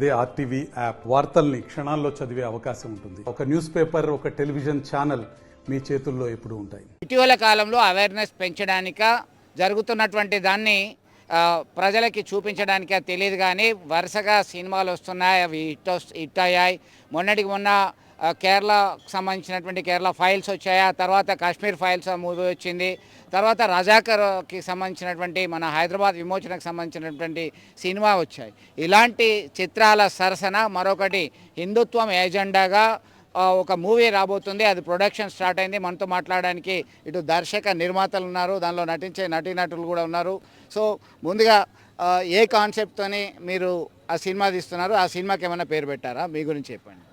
అదే RTV app వార్తల్ని క్షణాల్లో చదివే అవకాశం ఉంటుంది. ఒక న్యూస్ పేపర్, ఒక టెలివిజన్ ఛానల్ మీ చేతుల్లో ఎప్పుడూ ఉంటాయి. ఇటీవల కాలంలో అవేర్నెస్ పెంచడానిక జరుగుతున్నటువంటి దాన్ని ప్రజలకి చూపించడానిక తెలియదు, కానీ వరుసగా సినిమాలు వస్తున్నాయి, అవి హిట్ అయ్యాయి. మొన్నటికి మొన్న కేరళకు సంబంధించినటువంటి కేరళ ఫైల్స్ వచ్చాయి, ఆ తర్వాత కాశ్మీర్ ఫైల్స్ మూవీ వచ్చింది, తర్వాత రజాకర్కి సంబంధించినటువంటి మన హైదరాబాద్ విమోచనకు సంబంధించినటువంటి సినిమా వచ్చాయి. ఇలాంటి చిత్రాల సరసన మరొకటి హిందుత్వం ఏజెండాగా ఒక మూవీ రాబోతుంది. అది ప్రొడక్షన్ స్టార్ట్ అయింది. మనతో మాట్లాడడానికి ఇటు దర్శక నిర్మాతలు ఉన్నారు, దానిలో నటించే నటీనటులు కూడా ఉన్నారు. సో ముందుగా ఏ కాన్సెప్ట్తోని మీరు ఆ సినిమా తీస్తున్నారు? ఆ సినిమాకి ఏమైనా పేరు పెట్టారా? మీ గురించి చెప్పండి.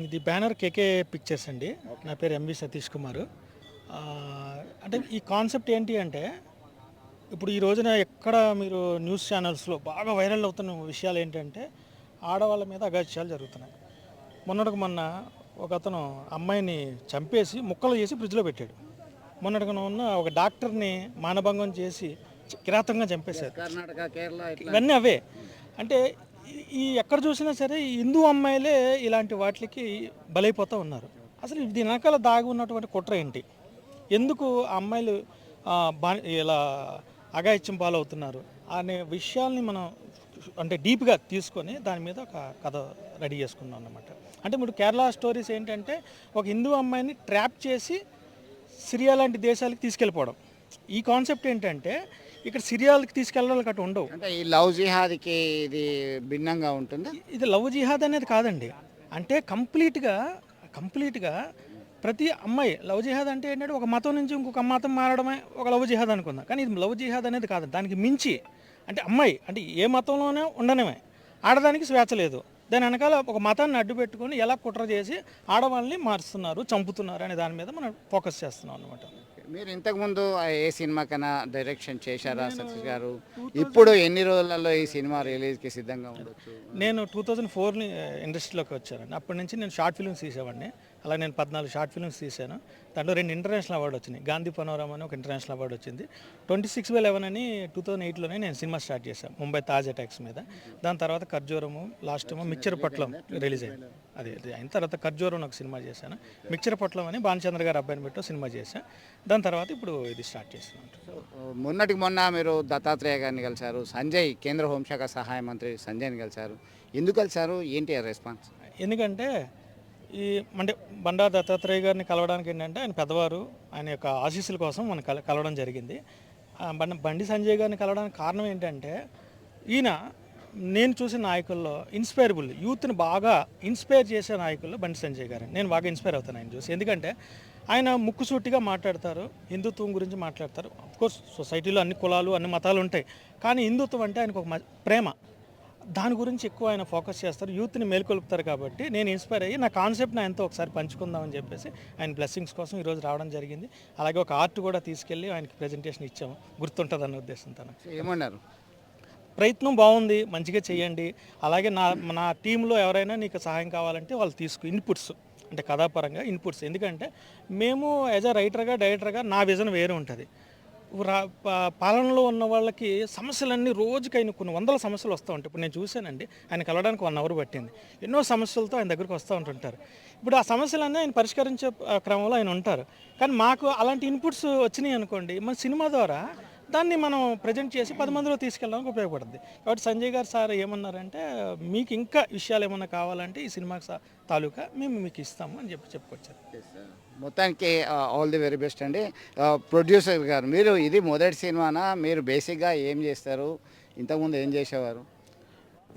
ఇది బ్యానర్ కేకే పిక్చర్స్ అండి. నా పేరు ఎంవి సతీష్ కుమార్. అంటే ఈ కాన్సెప్ట్ ఏంటి అంటే, ఇప్పుడు ఈ రోజున ఎక్కడ మీరు న్యూస్ ఛానల్స్లో బాగా వైరల్ అవుతున్న విషయాలు ఏంటంటే, ఆడవాళ్ళ మీద అగాత్యాలు జరుగుతున్నాయి. మొన్నటికి మొన్న ఒక అతను అమ్మాయిని చంపేసి ముక్కలు చేసి ఫ్రిడ్జ్లో పెట్టాడు. మొన్నటికి ఉన్న ఒక డాక్టర్ని మానభంగం చేసి కిరాతంగా చంపేశారు. కర్ణాటక, కేరళ ఇవన్నీ అవే. అంటే ఈ ఎక్కడ చూసినా సరే హిందూ అమ్మాయిలే ఇలాంటి వాటికి బలైపోతూ ఉన్నారు. అసలు దీని వెనకాల దాగి ఉన్నటువంటి కుట్ర ఏంటి? ఎందుకు ఆ అమ్మాయిలు ఇలా అఘాయిత్యం పాలవుతున్నారు అనే విషయాల్ని మనం అంటే డీప్గా తీసుకొని దాని మీద ఒక కథ రెడీ చేసుకున్నాం అన్నమాట. అంటే ఇప్పుడు కేరళ స్టోరీస్ ఏంటంటే, ఒక హిందూ అమ్మాయిని ట్రాప్ చేసి సిరియా లాంటి దేశాలకు తీసుకెళ్ళిపోవడం. ఈ కాన్సెప్ట్ ఏంటంటే, ఇక్కడ సిరియాలకి తీసుకెళ్ళడానికి అటు ఉండవు. అంటే ఈ లవ్ జిహాద్కి ఇది భిన్నంగా ఉంటుంది. ఇది లవ్ జిహాద్ అనేది కాదండి. అంటే కంప్లీట్గా ప్రతి అమ్మాయి లవ్ జిహాద్ అంటే ఏంటంటే, ఒక మతం నుంచి ఇంకొక మతం మారడమే ఒక లవ్ జిహాద్ అనుకుందాం. కానీ ఇది లవ్ జిహాద్ అనేది కాదు. దానికి మించి అంటే అమ్మాయి అంటే ఏ మతంలోనే ఉండడమే, ఆడదానికి స్వేచ్ఛ లేదు. దాని వెనకాల ఒక మతాన్ని అడ్డు పెట్టుకొని ఎలా కుట్ర చేసి ఆడవాళ్ళని మారుస్తున్నారు, చంపుతున్నారు అనే దాని మీద మనం ఫోకస్ చేస్తున్నాం అన్నమాట. మీరు ఇంతకుముందు ఏ సినిమాకైనా డైరెక్షన్ చేశారా సతీష్ గారు? ఇప్పుడు ఎన్ని రోజులలో ఈ సినిమా రిలీజ్కి సిద్ధంగా ఉండొచ్చు? నేను 2004 ఇండస్ట్రీలోకి వచ్చానండి. అప్పటి నుంచి నేను షార్ట్ ఫిల్మ్స్ తీసేవాడిని. అలా నేను 14 షార్ట్ ఫిల్మ్స్ తీశాను. దాంట్లో 2 ఇంటర్నేషనల్ అవార్డు వచ్చినాయి. గాంధీ పనోరమా అని ఒక ఇంటర్నేషనల్ అవార్డు వచ్చింది. 26/11 అని 2008లోనే నేను సినిమా స్టార్ట్ చేశాను, ముంబై తాజ్ అటాక్స్ మీద. దాని తర్వాత ఖర్జూరము, లాస్ట్ ఏమో మిక్చర్ పొట్లం రిలీజ్ అయింది. అది అయిన తర్వాత ఖర్జూరం ఒక సినిమా చేశాను. మిక్చర్ పొట్లం అని భానుచంద్ర గారు అబ్బాయిని పెట్టి సినిమా చేశాను. దాని తర్వాత ఇప్పుడు ఇది స్టార్ట్ చేస్తున్నాను. మొన్నటికి మొన్న మీరు దత్తాత్రేయ గారిని కలిశారు, సంజయ్ కేంద్ర హోంశాఖ సహాయ మంత్రి సంజయ్ని కలిశారు. ఎందుకు కలిశారు? ఏంటి రెస్పాన్స్? ఎందుకంటే ఈ అంటే బండారు దత్తాత్రేయ గారిని కలవడానికి ఏంటంటే, ఆయన పెద్దవారు, ఆయన యొక్క ఆశీస్సుల కోసం మనం కలవడం జరిగింది. బండి సంజయ్ గారిని కలవడానికి కారణం ఏంటంటే, ఈయన నేను చూసిన నాయకుల్లో ఇన్స్పైరబుల్, యూత్ని బాగా ఇన్స్పైర్ చేసే నాయకుల్లో బండి సంజయ్ గారు. నేను బాగా ఇన్స్పైర్ అవుతాను ఆయన చూసి. ఎందుకంటే ఆయన ముక్కుసూటిగా మాట్లాడతారు, హిందుత్వం గురించి మాట్లాడతారు. అఫ్కోర్స్ సొసైటీలో అన్ని కులాలు అన్ని మతాలు ఉంటాయి, కానీ హిందుత్వం అంటే ఆయనకు ఒక ప్రేమ, దాని గురించి ఎక్కువ ఆయన ఫోకస్ చేస్తారు, యూత్ని మేల్కొల్పుతారు. కాబట్టి నేను ఇన్స్పైర్ అయ్యి నా కాన్సెప్ట్ని ఆయనతో ఒకసారి పంచుకుందామని చెప్పేసి ఆయన బ్లెస్సింగ్స్ కోసం ఈరోజు రావడం జరిగింది. అలాగే ఒక ఆర్ట్ కూడా తీసుకెళ్ళి ఆయనకి ప్రజెంటేషన్ ఇచ్చాము, గుర్తుంటుంది అన్న ఉద్దేశంతో. ఏమన్నారు? ప్రయత్నం బాగుంది, మంచిగా చేయండి. అలాగే నా టీంలో ఎవరైనా నీకు సహాయం కావాలంటే వాళ్ళు ఇన్పుట్స్ అంటే కథాపరంగా ఇన్పుట్స్. ఎందుకంటే మేము యాజ్ అ రైటర్గా డైరెక్టర్గా నా విజన్ వేరే ఉంటుంది. పాలనలో ఉన్న వాళ్ళకి సమస్యలన్నీ రోజుకి ఆయన కొన్ని వందల సమస్యలు వస్తూ ఉంటాయి. ఇప్పుడు నేను చూశానండి, ఆయన కలవడానికి 1 అవర్ పట్టింది. ఎన్నో సమస్యలతో ఆయన దగ్గరికి వస్తూ ఉంటుంటారు. ఇప్పుడు ఆ సమస్యలన్నీ ఆయన పరిష్కరించే క్రమంలో ఆయన ఉంటారు. కానీ మాకు అలాంటి ఇన్పుట్స్ వచ్చినాయి అనుకోండి, మన సినిమా ద్వారా దాన్ని మనం ప్రజెంట్ చేసి 10 మందిలో తీసుకెళ్ళడానికి ఉపయోగపడుతుంది. కాబట్టి సంజయ్ గారు సార్ ఏమన్నారంటే, మీకు ఇంకా విషయాలు ఏమన్నా కావాలంటే ఈ సినిమాకి తాలూకా మేము మీకు ఇస్తాము అని చెప్పుకొచ్చారు. మొత్తానికి ఆల్ ది వెరీ బెస్ట్ అండి. ప్రొడ్యూసర్ గారు, మీరు ఇది మొదటి సినిమానా? మీరు బేసిక్గా ఏం చేస్తారు? ఇంతకుముందు ఏం చేసేవారు?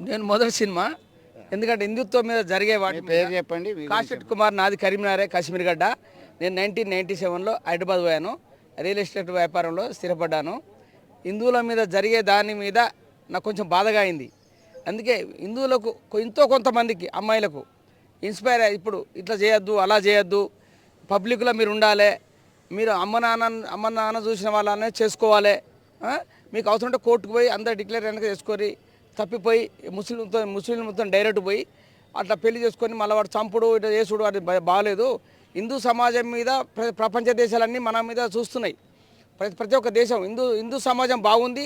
నేను మొదటి సినిమా, ఎందుకంటే హిందుత్వం మీద జరిగే వాటి పేరు చెప్పండి. కాశెట్ కుమార్, నాది కరీంనగర్ కాశ్మీర్ గడ్డ. నేను 1997లో హైదరాబాద్ పోయాను, రియల్ ఎస్టేట్ వ్యాపారంలో స్థిరపడ్డాను. హిందువుల మీద జరిగే దాని మీద నాకు కొంచెం బాధగా అయింది. అందుకే హిందువులకు ఎంతో కొంతమందికి అమ్మాయిలకు ఇన్స్పైర్ అయ్యి, ఇప్పుడు ఇట్లా చేయొద్దు, అలా చేయొద్దు, పబ్లిక్లో మీరు ఉండాలి, మీరు అమ్మ నాన్న చూసిన వాళ్ళనే చేసుకోవాలి, మీకు అవసరం ఉంటే కోర్టుకు పోయి అందరు డిక్లేర్ వెనక చేసుకొని, తప్పిపోయి ముస్లింలతో డైరెక్ట్ పోయి అట్లా పెళ్లి చేసుకొని మళ్ళీ వాడు చంపుడు ఇట్లా చేసుడు అది బాగాలేదు. హిందూ సమాజం మీద ప్రపంచ దేశాలన్నీ మన మీద చూస్తున్నాయి. ప్రతి ఒక్క దేశం హిందూ సమాజం బాగుంది,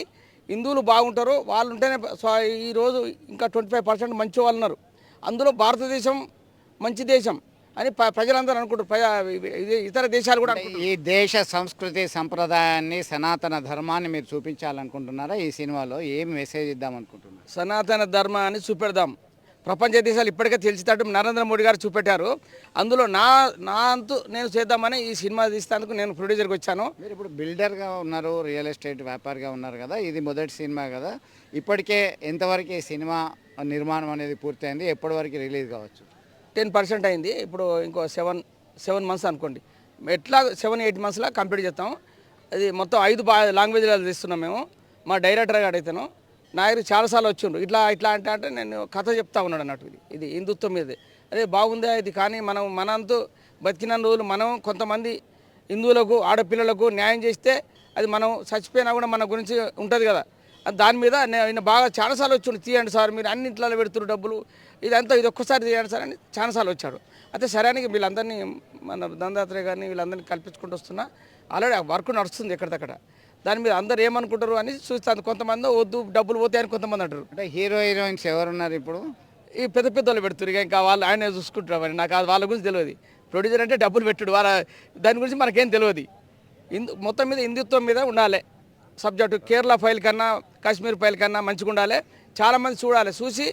హిందువులు బాగుంటారు, వాళ్ళు ఉంటేనే ఈరోజు ఇంకా 25% మంచి వాళ్ళు ఉన్నారు. అందులో భారతదేశం మంచి దేశం అని ప్రజలందరూ అనుకుంటారు. ఇతర దేశాలు కూడా అనుకుంటారు. ఈ దేశ సంస్కృతి సంప్రదాయాన్ని సనాతన ధర్మాన్ని మీరు చూపించాలనుకుంటున్నారా? ఈ సినిమాలో ఏం మెసేజ్ ఇద్దాం అనుకుంటున్నారు? సనాతన ధర్మాన్ని చూపెడదాం. ప్రపంచ దేశాలు ఇప్పటికే తెలిసేటట్టు నరేంద్ర మోడీ గారు చూపెట్టారు. అందులో నా అంతు నేను చేద్దామని ఈ సినిమా తీసేందుకు నేను ప్రొడ్యూసర్కి వచ్చాను. మీరు ఇప్పుడు బిల్డర్గా ఉన్నారు, రియల్ ఎస్టేట్ వ్యాపారిగా ఉన్నారు కదా, ఇది మొదటి సినిమా కదా, ఇప్పటికే ఎంతవరకు ఈ సినిమా నిర్మాణం అనేది పూర్తయింది? ఎప్పటి వరకు రిలీజ్ కావచ్చు? 10% అయింది. ఇప్పుడు ఇంకో 7 మంత్స్ అనుకోండి. ఎట్లా 7-8 మంత్స్లో కంప్లీట్ చేస్తాం. అది మొత్తం 5 లాంగ్వేజ్లలో తీస్తున్నాం మేము. మా డైరెక్టర్ గారు అయితేను నా దగ్గర చాలాసార్లు వచ్చిండ్రు. ఇట్లా అంటే నేను కథ చెప్తా ఉన్నాడు అన్నట్టు. ఇది హిందుత్వం మీద అదే బాగుందే ఇది. కానీ మనంతూ బతికిన రోజులు మనం కొంతమంది హిందువులకు ఆడపిల్లలకు న్యాయం చేస్తే అది మనం చచ్చిపోయినా కూడా మన గురించి ఉంటుంది కదా. దాని మీద నేను బాగా చాలాసార్లు వచ్చిండు. తీయండి సార్, మీరు అన్ని ఇంట్లో పెడుతున్నారు డబ్బులు, ఇది ఒక్కసారి తీయండి సార్ అని చాలాసార్లు వచ్చాడు. అయితే సరైన వీళ్ళందరినీ మన దందాత్రేయ గారిని వీళ్ళందరినీ కల్పించుకుంటూ వస్తున్నా. ఆల్రెడీ వర్క్ నడుస్తుంది ఎక్కడిదక్కడ. దాని మీద అందరు ఏమనుకుంటారు అని చూస్తాను. కొంతమంది వద్దు డబ్బులు పోతాయని కొంతమంది అంటారు. అంటే హీరోయిన్స్ ఎవరున్నారు ఇప్పుడు? ఈ పెద్ద వాళ్ళు పెడుతున్నారు. ఇంకా వాళ్ళు ఆయన చూసుకుంటారు. మరి నాకు వాళ్ళ గురించి తెలియదు. ప్రొడ్యూసర్ అంటే డబ్బులు పెట్టుడు, దాని గురించి మనకేం తెలియదు. మొత్తం మీద హిందుత్వం మీద ఉండాలి సబ్జెక్టు. కేరళ ఫైల్ కన్నా కాశ్మీర్ ఫైల్ కన్నా మంచిగా ఉండాలి. చాలామంది చూడాలి. చూసి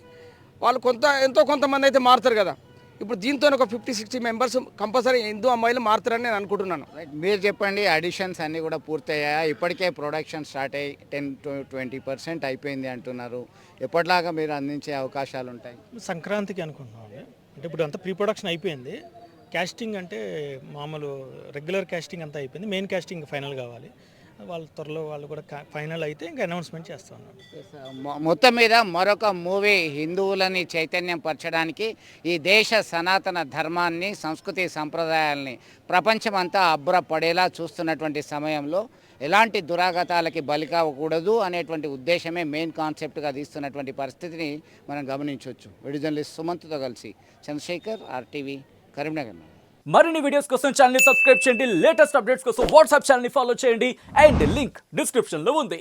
వాళ్ళు ఎంతో కొంతమంది అయితే మారుతారు కదా. ఇప్పుడు దీంతో ఒక 50-60 మెంబర్స్ కంపల్సరీ హిందూ అమ్మాయిలు మారుతారని నేను అనుకుంటున్నాను. మీరు చెప్పండి, ఆడిషన్స్ అన్నీ కూడా పూర్తయ్యాయా? ఇప్పటికే ప్రొడక్షన్ స్టార్ట్ అయ్యి 10-20% అయిపోయింది అంటున్నారు. ఎప్పటిలాగా మీరు అందించే అవకాశాలు ఉంటాయి? సంక్రాంతికి అనుకుంటున్నాం అండి. అంటే ఇప్పుడు అంతా ప్రీ ప్రొడక్షన్ అయిపోయింది. క్యాస్టింగ్ అంటే మామూలు రెగ్యులర్ క్యాస్టింగ్ అంతా అయిపోయింది. మెయిన్ క్యాస్టింగ్ ఫైనల్ కావాలి. వాళ్ళు త్వరలో వాళ్ళు కూడా ఫైనల్ అయితే ఇంకా అనౌన్స్మెంట్ చేస్తా ఉన్నాను. మొత్తం మీద మరొక మూవీ హిందువులని చైతన్యం పరచడానికి, ఈ దేశ సనాతన ధర్మాన్ని సంస్కృతి సంప్రదాయాల్ని ప్రపంచమంతా అబ్బురపడేలా చూస్తున్నటువంటి సమయంలో ఎలాంటి దురాగతాలకి బలి కావకూడదు అనేటువంటి ఉద్దేశమే మెయిన్ కాన్సెప్ట్గా తీస్తున్నటువంటి పరిస్థితిని మనం గమనించవచ్చు. వీడియో జర్నలిస్ట్ సుమంత్తో కలిసి చంద్రశేఖర్, RTV, కరీంనగర్. మరిన్ని వీడియోస్ కోసం ఛానల్ ని సబ్స్క్రైబ్ చేయండి. లేటెస్ట్ అప్డేట్స్ కోసం వాట్సాప్ ఛానల్ ని ఫాలో చేయండి. అండ్ లింక్ డిస్క్రిప్షన్ లో ఉంది.